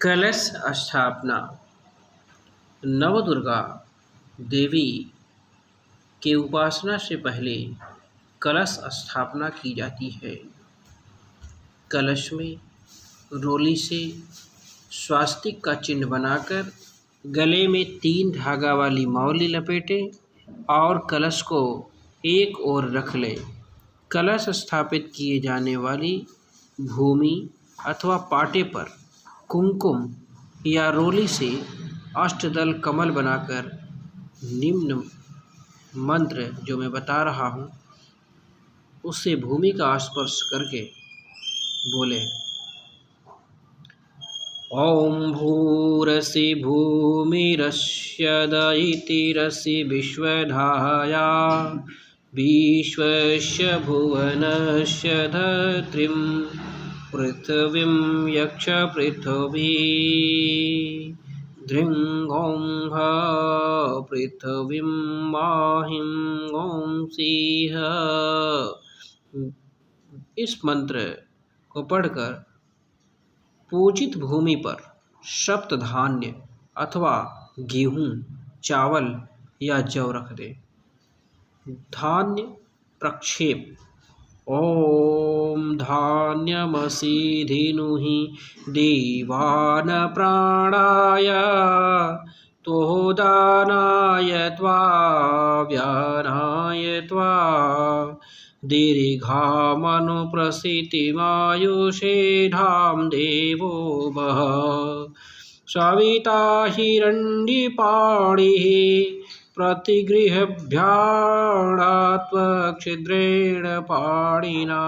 कलश स्थापना। नवदुर्गा देवी के उपासना से पहले कलश स्थापना की जाती है। कलश में रोली से स्वास्तिक का चिन्ह बनाकर गले में 3 धागा वाली मौली लपेटें और कलश को एक ओर रख लें। कलश स्थापित किए जाने वाली भूमि अथवा पाटे पर कुमकुम या रोली से अष्टदल कमल बनाकर निम्न मंत्र जो मैं बता रहा हूँ उससे भूमि का स्पर्श करके बोले। ओम भूरसि भूमिरस्य दयितिरसि विश्वधाया विश्वस्य भुवनस्य धत्रीं पृथिवीं यक्ष पृथिवी धृं ॐ पृथिवीं माहिं ॐ सिंह। इस मंत्र को पढ़कर पूजित भूमि पर सप्त धान्य अथवा गेहूँ, चावल या जौ रख दे। धान्य प्रक्षेप। ओम धान्यमसि धेनुहि देवान प्राणाय तोदानाय त्वा व्यानाय त्वा दीर्घामनुप्रसितिमायुषेधां देवो वः सविता हिरण्यपाणिः प्रतिगृह्याणात्वच्छिद्रेण पाणिना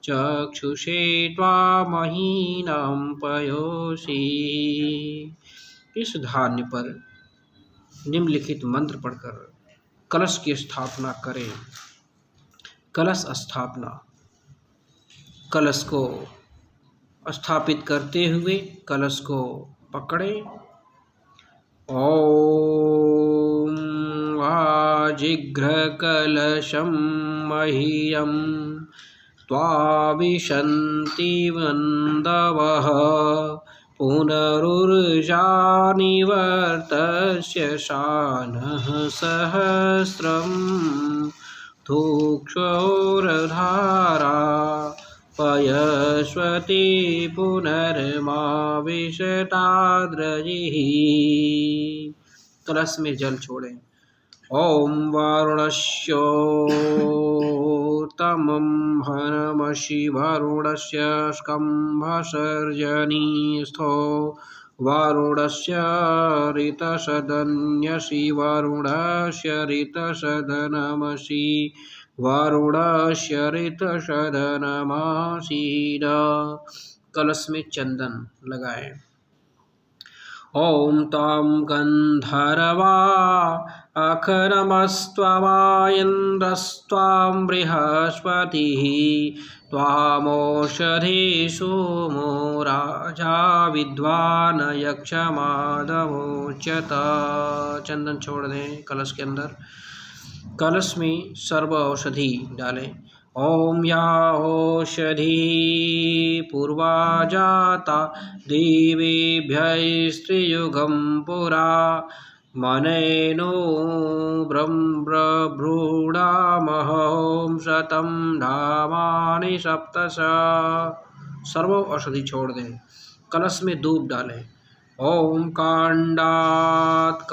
चक्षुषे त्वामहीनं पयोषि। इस धान्य पर निम्नलिखित मंत्र पढ़कर कलश की स्थापना करें। कलश स्थापना। कलश को स्थापित करते हुए कलश को पकड़े। ओम वाजिघ्रकलशं मह्यं त्वाविशन्ति वन्दवः पुनरुर्जानिवर्तस्य शानः सहस्रं धूक्षोरधारा पयस्वती पुनर्माविशताद्रजिः। कलश में जल छोड़ें। ओम वारुणस्योत्तमं हनमसि वरुणस्य स्कम्भसर्जनी स्थो वरुणस्य ऋतसदन्यसि वरुणस्य ऋतसदनमसि वरुणस्य ऋतसदनमासीद। कलश में चंदन लगाएं। ओम तां गंधर्वा अखनमस्त्वमायन्द्रस्त्वां बृहस्पतिः त्वामोषधे सोमो राजा विद्वान् यक्षमादमोच्यत। चंदन छोड़ दें कलश के अंदर। कलश में सर्व औषधि डालें। ओम या औषधि पूर्वा जाता देवेभ्यस्त्रियुगं पुरा मनेनो ब्रह्मभ्रूडामहं शतं धामानि सप्तश। सर्व औषधि छोड़ दें। कलश में धूप डालें। ओम कांडात्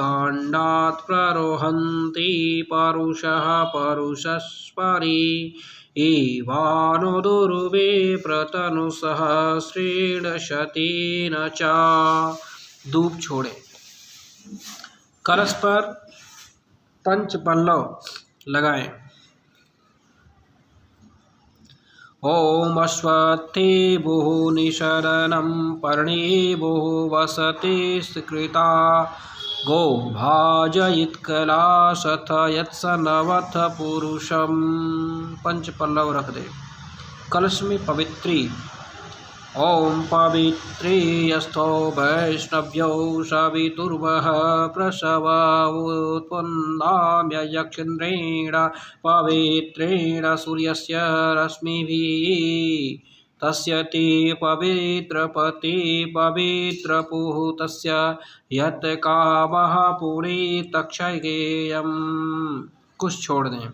प्ररोहन्ति परुषः परुषस्परि एवानो दुर्वे प्रतनुसहस्रेण शतेन च। धूप छोड़े। कलश पर पंचपल्लव लगाएं। ओम अश्वत्थे भुः निषदनं पर्णे भुः वसते कृता गो भाजयित्कलाशथ यत्सनवथ पुरुषम। पंचपल्लव रख दे। कलश में पवित्री। ओम पवित्रेयस्थो वैष्णव्यो सवितुर्वः प्रसव उत्पन्नाम्य यक्षेन्द्रेण पवित्रेण सूर्यस्य रश्मिभिः तस्य ते पवित्रपते पवित्रपुः तस्य यत् कामः पुरे तक्षयेयम्। कुछ छोड़ दें।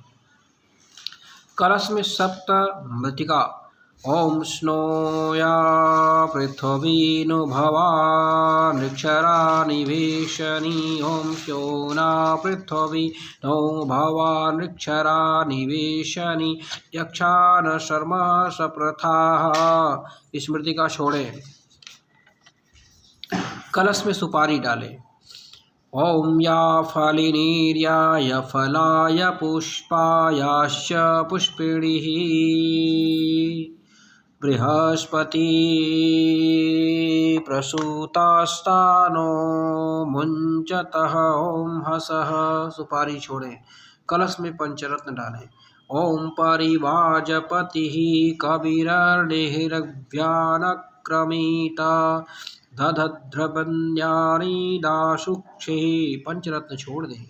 कलश में सप्त मृतिका ओम स्नोया पृथ्वी नु भवा नृक्षरा निवेशनी ओम श्योना पृथ्वी नो भवा नृक्षरा निवेशनी यक्षान शर्म सप्रथा। स्मृति का छोड़े। कलश में सुपारी डालें। ओम या फलिनीर्याय फलाय पुष्पायाश्च पुष्पिणीः बृहस्पति प्रसूतास्तानो मुञ्चतः ओम हसः। सुपारी छोड़ें। कलश में पंचरत्न डालें। ओम परिवाजपतिः कविरर्णिर्व्यानक्रमीता दधद्रवन्यानि दाशुक्षे। पंचरत्न छोड़ दें।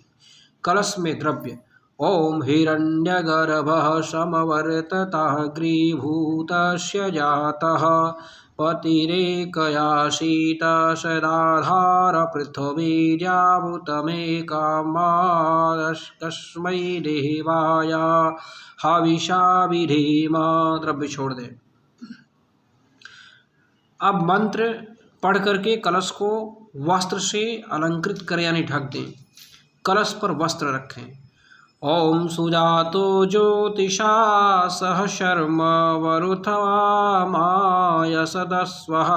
कलश में द्रव्य ओम हिरण्यगर्भः समवर्ततः ग्रीभूतस्य जातः पतिरेकयासीत सदाधार पृथ्वीर्याभूतमेकामादस्मै देवाय हविषा विधेम। द्रव्य छोड़ दें। अब मंत्र पढ़ करके कलश को वस्त्र से अलंकृत करें यानी ढक दें। कलश पर वस्त्र रखें। ओम सुजातो ज्योतिषा सह शर्म वरुथमाय सदस्वः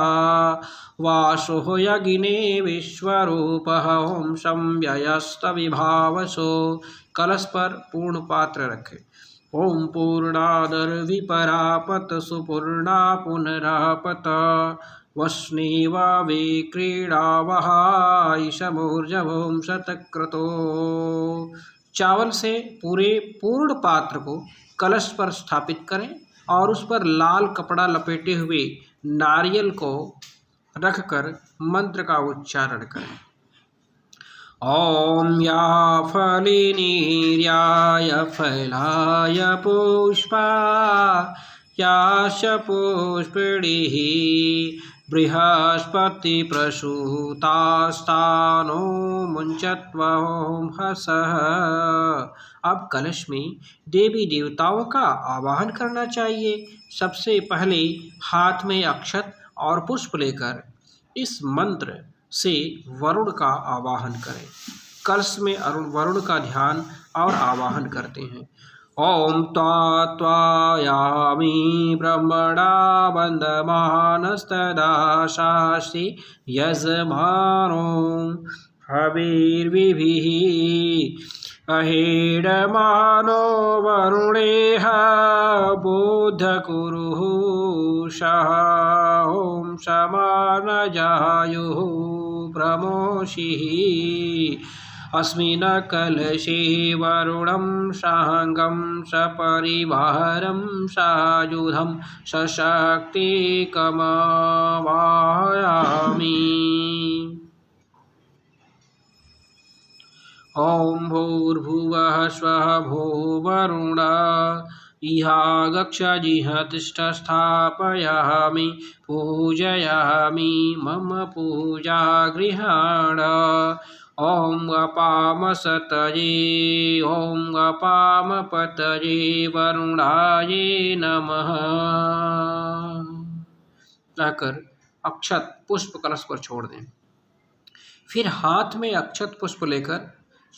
वासो यज्ञे विश्वरूपः ओम संव्ययस्तविभावसो। कलश पर पूर्ण पात्र रखें। ओम पूर्णादर्विपरापत सुपूर्णा पुनरापत वस्नेव विक्रीडावहाईशमूर्जवों शतक्रतो। चावल से पूरे पूर्ण पात्र को कलश पर स्थापित करें और उस पर लाल कपड़ा लपेटे हुए नारियल को रखकर मंत्र का उच्चारण करें। ओम या फलिनीर्याय फलाय पुष्पा याश पुष्पिणीः बृहस्पति प्रसूतास्तानो मुञ्चत्वा ओम हसः। अब कलश में देवी देवताओं का आवाहन करना चाहिए। सबसे पहले हाथ में अक्षत और पुष्प लेकर इस मंत्र से वरुण का आवाहन करें। कलश में वरुण का ध्यान और आवाहन करते हैं। ओम त्वायामि ब्रह्मणा वन्दमानस्तदा शास्ति यजमानो हविर्विभिः अहेडमानो वरुणेह बोधकुरुः सः ओम समानजायुः प्रमोषिः अस्मिन् कलशे वरुणं साङ्गं सपरिवारं सायुधं सशक्तिकमावाहयामि। ओम भूर्भुवः स्वः भूवरुण इहागच्छजिह तिष्ठ स्थापयामि पूजयामि मम पूजा गृहाण। ओम अपामसतये ओम अपामपतये वरुणाय नमः। कहकर अक्षत पुष्प कलश पर छोड़ दें। फिर हाथ में अक्षत पुष्प लेकर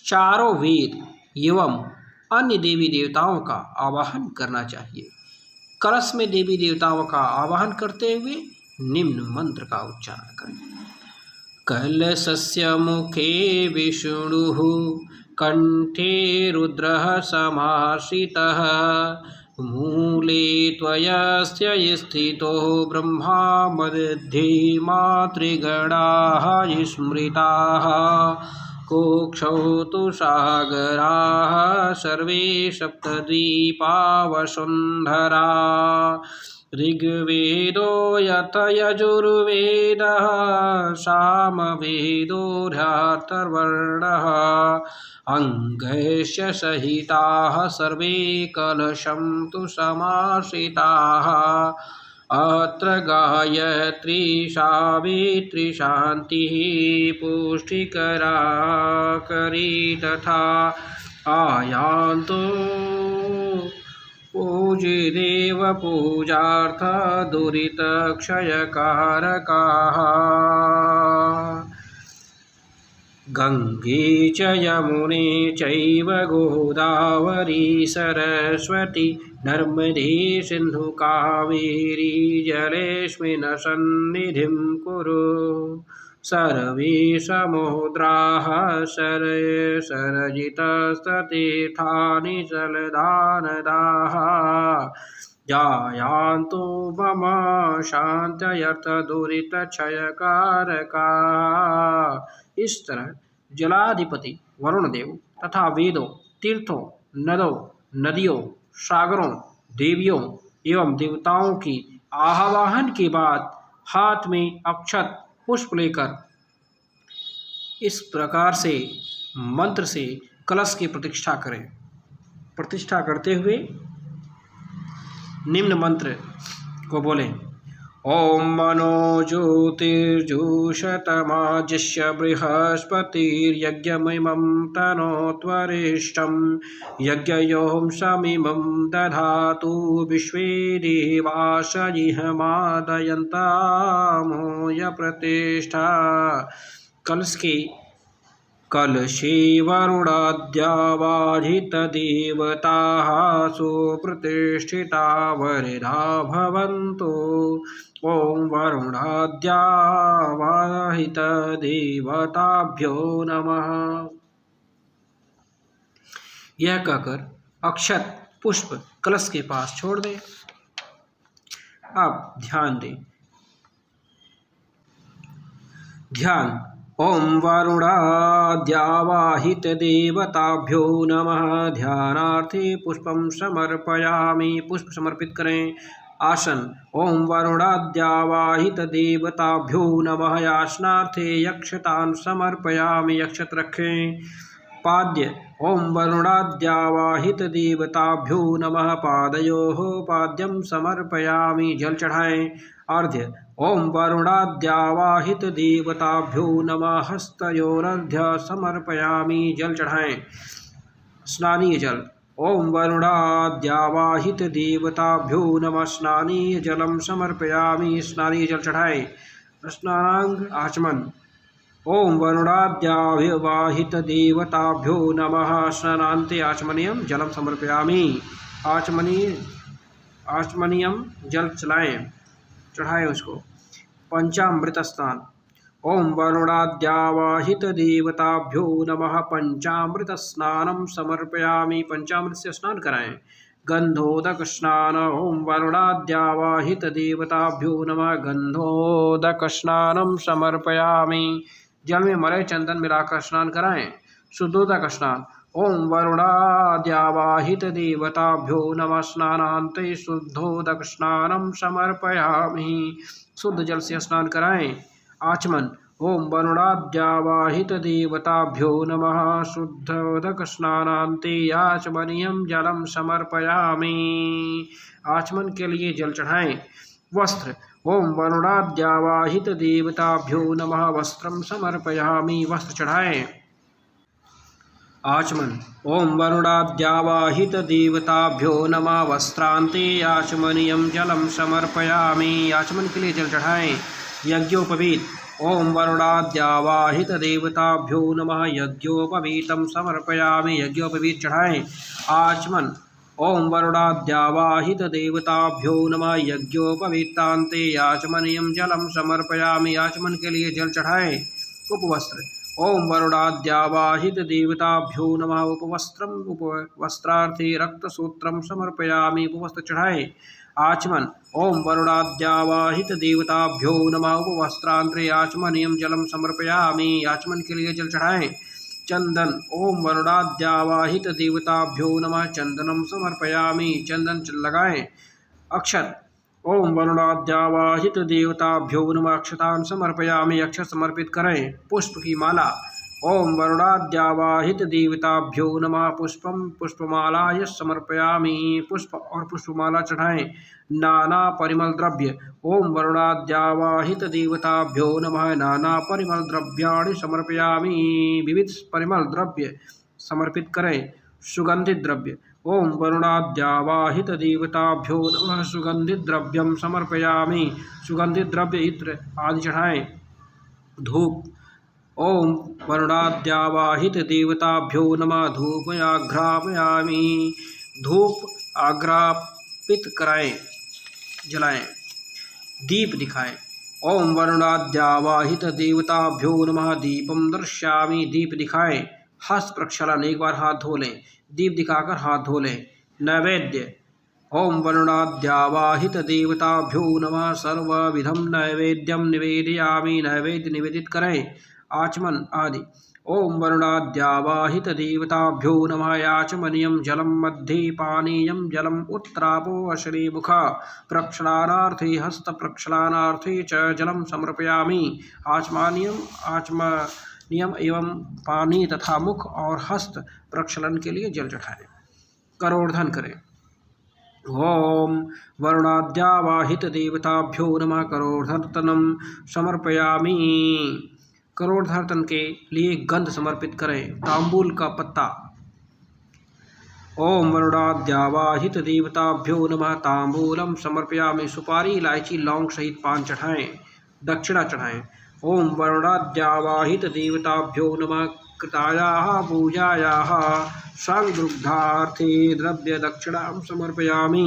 चारों वेद एवं अन्य देवी देवताओं का आवाहन करना चाहिए। कलश में देवी देवताओं का आवाहन करते हुए निम्न मंत्र का उच्चारण करें। कलशस्य मुखे विष्णुः कंठे रुद्रः समाश्रितः मूले त्वयस्य स्थितो ब्रह्मा मध्ये मातृगणाः स्मृताः कोक्षौ तु सागराः सर्वे सप्तद्वीपा वसुन्धरा ऋग्वेदो यथ यजुर्वेदः सामवेदोऽथर्वणः अंगैश्च सहिताः सर्वे कलशं तु समाश्रिताः अत्र गायत्री सावित्री शान्तिः पुष्टिकरा करी तथा आयान्तो पूजिदेव पूजार्थ दुरितक्षयकारकाः गंगे च यमुने चैव गोदावरी सरस्वती नर्मदे सिन्धु कावेरी जलेऽस्मिन् सन्निधिं कुरु सर्वे समुद्राः सरजितस्तीर्थानि जलदानदाः जायान्तो मम शान्त्यर्थ दुरितक्षयकारका। इस तरह जलाधिपति वरुण देव तथा वेदों, तीर्थों, नदियों, सागरों, देवियों एवं देवताओं की आवाहन के बाद हाथ में अक्षत पुष्प लेकर इस प्रकार से मंत्र से कलश की प्रतिष्ठा करें। प्रतिष्ठा करते हुए निम्न मंत्र को बोलें। ओम मनो ज्योतिर्जुषतमाज्यस्य बृहस्पतिर्यज्ञमिमं तनोत्वरिष्ठं यज्ञयों समिमं दधातु विश्वे देवासजिहमादयन्तामोय प्रतिष्ठा। कलशे वरुणाद्यावाहितदेवताः सुप्रतिष्ठिता वरिधा भवन्तु। ओं वरुणाद्यावाहितदेवताभ्यो नमः। यह कहकर अक्षत पुष्प कलश के पास छोड़ दें। अब ध्यान दें। ध्यान। ओम वरुणाद्यावाहितदेवताभ्यो नमः। ध्यानार्थे पुष्पं समर्पयामि। पुष्प समर्पित करें। आसन। ओम वरुणाद्यावाहितदेवताभ्यो नमः। आसनार्थे यक्षतान् समर्पयामि। यक्षत रखें। पाद्य। ओम वरुणाद्यावाहितदेवताभ्यो नमः। पादयोः पाद्यं समर्पयामि। जल चढ़ाएं। अर्घ्य। ओम वरुणाद्यावाहितदेवताभ्यो नमः। हस्तयोरर्घ्य समर्पयामि। जल चढ़ाएं। स्नानीय जल। ओम वरुणाद्यावाहितदेवताभ्यो नमः। स्नानीय जलम समर्पयामि। स्नानीय जल चढ़ाएं। स्नानांग आचमन। ओम वरुणाद्यावाहितदेवताभ्यो नमः। स्नानान्ते आचमनीयम जलम समर्पयामि। आचमनीयम जल चढ़ाएं उसको। पंचामृत स्नान। ओम वरुणाद्यावाहितदेवताभ्यो नमः। पंचामृत स्नानं समर्पयामि। पंचामृत से स्नान कराएं। गंधोदक स्नान। ओम वरुणाद्यावाहितदेवताभ्यो नमः। गंधोदक स्नानं समर्पयामि। जल में मलय चंदन मिलाकर स्नान कराएं। शुद्धोदक स्नान। ओम वरुणाद्यावाहितदेवताभ्यो नमः। स्नानान्ते शुद्धोदक स्नानं समर्पयामि। शुद्ध जल से स्नान कराएं। आचमन। ओम वरुणाद्यावाहितदेवताभ्यो नमः। शुद्धोदक स्नानान्ते आचमनीयं जलं समर्पयामि। आचमन के लिए जल चढ़ाएं। वस्त्र। ओम वरुणाद्यावाहितदेवताभ्यो नमः। वस्त्रं समर्पयामि। वस्त्र चढ़ाएं। आचमन। ओम वरुणाद्यावाहितदेवताभ्यो नमः। वस्त्रान्ते आचमनीयं जलं समर्पयामि। आचमन के लिए जल चढ़ाएं। यज्ञोपवीत। ओम वरुणाद्यावाहितदेवताभ्यो नमः। यज्ञोपवीतं समर्पयामि। यज्ञोपवीत चढ़ाएं। आचमन। ओम वरुणाद्यावाहितदेवताभ्यो नमः। यज्ञोपवीतान्ते आचमनीयं जलं समर्पयामि। आचमन के लिए जल चढ़ाएं। उपवस्त्र। ओम वरुणाद्यावाहितदेवताभ्यो नमः। उपवस्त्रम उपवस्त्रार्थे रक्तसूत्रं समर्पयामि। उपवस्त्र चढ़ाएं। आचमन। ओम वरुणाद्यावाहितदेवताभ्यो नमः। उपवस्त्रांतरे आचमनीयं जलं समर्पयामि। आचमन के लिए जल चढ़ाएं। चंदन। ओम वरुणाद्यावाहितदेवताभ्यो नमः। चंदनं समर्पयामि। चंदन लगाएं। अक्षत। ओम वरुणाद्यावाहितदेवताभ्यो नमः। अक्षतान् समर्पयामि। अक्षत समर्पित करें। पुष्प की माला। ओम वरुणाद्यावाहित देवताभ्यो नमः। पुष्पम पुष्पमालाय समर्पयामि। पुष्प और पुष्पमाला चढ़ाएं। नाना परिमल द्रव्य। ओम वरुणाद्यावाहित देवताभ्यो नमः। नाना परिमल द्रव्याणि समर्पयामि। विविध परिमल द्रव्य समर्पित करें। सुगंधित द्रव्य। ओम वरुणाद्यावाहित देवताभ्यो नमः। सुगंधित द्रव्यम समर्पयामि। सुगंधित द्रव्य इत्र आदि चढ़ाएं। धूप। ओम वरुणाद्यावाहित देवताभ्यो नमः। धूप आघ्रापयामि। धूप आघ्रापित कराएं, जलाएं। दीप दिखाएं। ओम वरुणाद्यावाहित देवताभ्यो नमः। दीपम दर्शयामि। दीप दिखाएं। हस्त प्रक्षालन, एक बार हाथ धो लें। दीप दिखाकर हाथ धो लें। नैवेद्य। ओम वरुणाद्यावाहित देवताभ्यो नमः। सर्वविधम नैवेद्यम निवेदयामि। नैवेद्य निवेदित करें। आचमन आदि। ओम वरुणाद्यावाहित देवताभ्यो नमः। याचमनीयं जलम मध्ये पानीयं जलम उत्तरापो अश्री मुख। प्रक्षालनार्थे हस्त प्रक्षालनार्थे च जलम समर्पयामि। नियम एवं पानी तथा मुख और हस्त प्रक्षालन के लिए जल चढ़ाएं। करोड़धन करें। ओम वरुणाद्यावाहित देवताभ्यो नमः। करोड़धर्तनम समर्पयामि। करोड़धर्तन के लिए गंध समर्पित करें। तांबूल का पत्ता। ओम वरुणाद्यावाहित देवताभ्यो नमः। तांबूलम समर्पयामि। सुपारी इलायची लौंग सहित पान चढ़ाएं। दक्षिणा चढ़ाएं। ओम वरुणाद्यावाहित देवताभ्यो नमः। कृतायाः पूजायाः संदुग्धार्थे द्रव्य दक्षिणां समर्पयामि।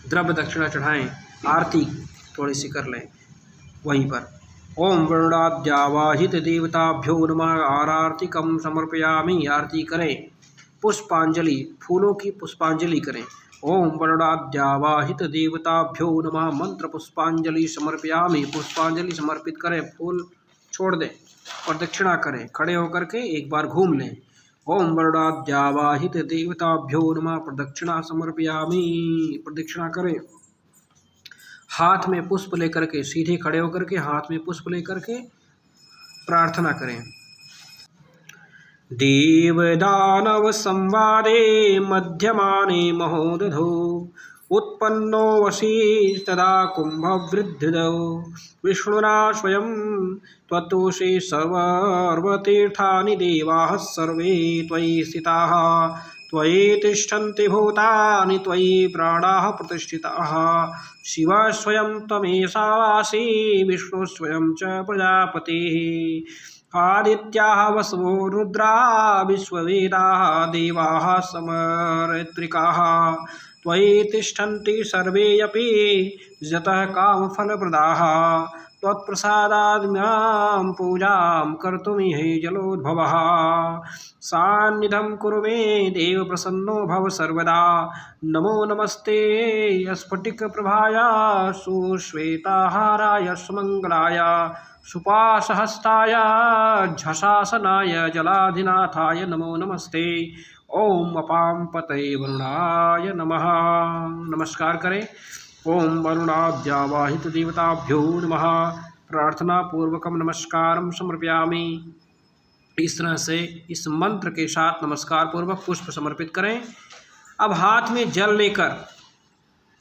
द्रव्य दक्षिणा चढ़ाएं। आरती थोड़ी सी कर लें वहीं पर। ओम वरुणाद्यावाहित देवताभ्यो नमः। आरतिकं समर्पयामि। आरती करें। पुष्पांजलि, फूलों की पुष्पांजलि करें। ओम वरुणाद्यावाहित देवताभ्यो नमः। मंत्र पुष्पांजलि समर्पयामि। पुष्पांजलि समर्पित करें। फूल छोड़ दें और दक्षिणा करें। खड़े होकर के एक बार घूम लें। ओम वरुणाद्यावाहित देवताभ्यो नमः। प्रदक्षिणा समर्पयामि। प्रदक्षिणा करें। हाथ में पुष्प लेकर के सीधे खड़े होकर के हाथ में पुष्प लेकर के प्रार्थना करें। देवदानव संवादे मध्यमाने महोदधौ उत्पन्नो वशी तदा कुंभवृद्धिदौ विष्णुना स्वयं त्वत्तोषे सर्वतीर्थानि देवाः सर्वे त्वयि स्थिताः त्वयि तिष्ठन्ति भूतानि त्वयि प्राणाः प्रतिष्ठिताः। शिव स्वयं त्वमेषा वासी विष्णु स्वयं च प्रजापतिः। आदित्याः वसवो रुद्रा विश्ववेदाः देवाः समर्त्रिकाः त्वयि तिष्ठन्ति सर्वेऽपि यतः कामफलप्रदाः। त्वत्प्रसादाद् पूजां कर्तुमिह जलोद्भवः। सान्निध्यं कुरु मे देव प्रसन्नो भव सर्वदा। नमो नमस्ते स्फटिकप्रभाय सुश्वेताहाराय सुमङ्गलाय सुपाशहस्ताय झषासनाय जलाधिनाथाय नमो नमस्ते। ओम अपां पतये वरुणाय नमः। नमस्कार करें। ओम वरुणाद्यावाहित देवताभ्यो नमः। प्रार्थना पूर्वकम नमस्कारम समर्पयामि। इस तरह से इस मंत्र के साथ नमस्कार पूर्वक पुष्प समर्पित करें। अब हाथ में जल लेकर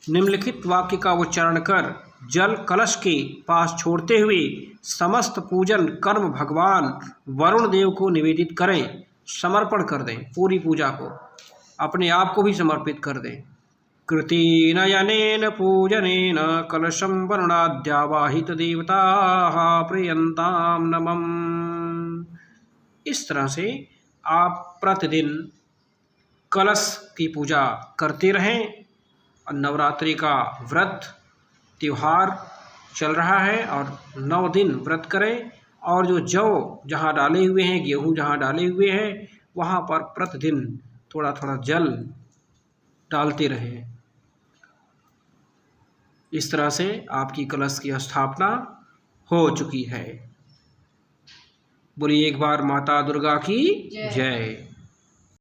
निम्नलिखित वाक्य का उच्चारण कर जल कलश के पास छोड़ते हुए समस्त पूजन कर्म भगवान वरुण देव को निवेदित करें। समर्पण कर दें। पूरी पूजा को अपने आप को भी समर्पित कर दें। कृतेन यनेन पूजनेन कलशं वरुणाद्यावाहित देवताः प्रियन्तां नमः। इस तरह से आप प्रतिदिन कलश की पूजा करते रहें। नवरात्रि का व्रत त्योहार चल रहा है और 9 दिन व्रत करें और जो जौ जहाँ डाले हुए हैं, गेहूँ जहाँ डाले हुए हैं, वहाँ पर प्रतिदिन थोड़ा थोड़ा जल डालते रहें। इस तरह से आपकी कलश की स्थापना हो चुकी है। बोलिए एक बार माता दुर्गा की जय।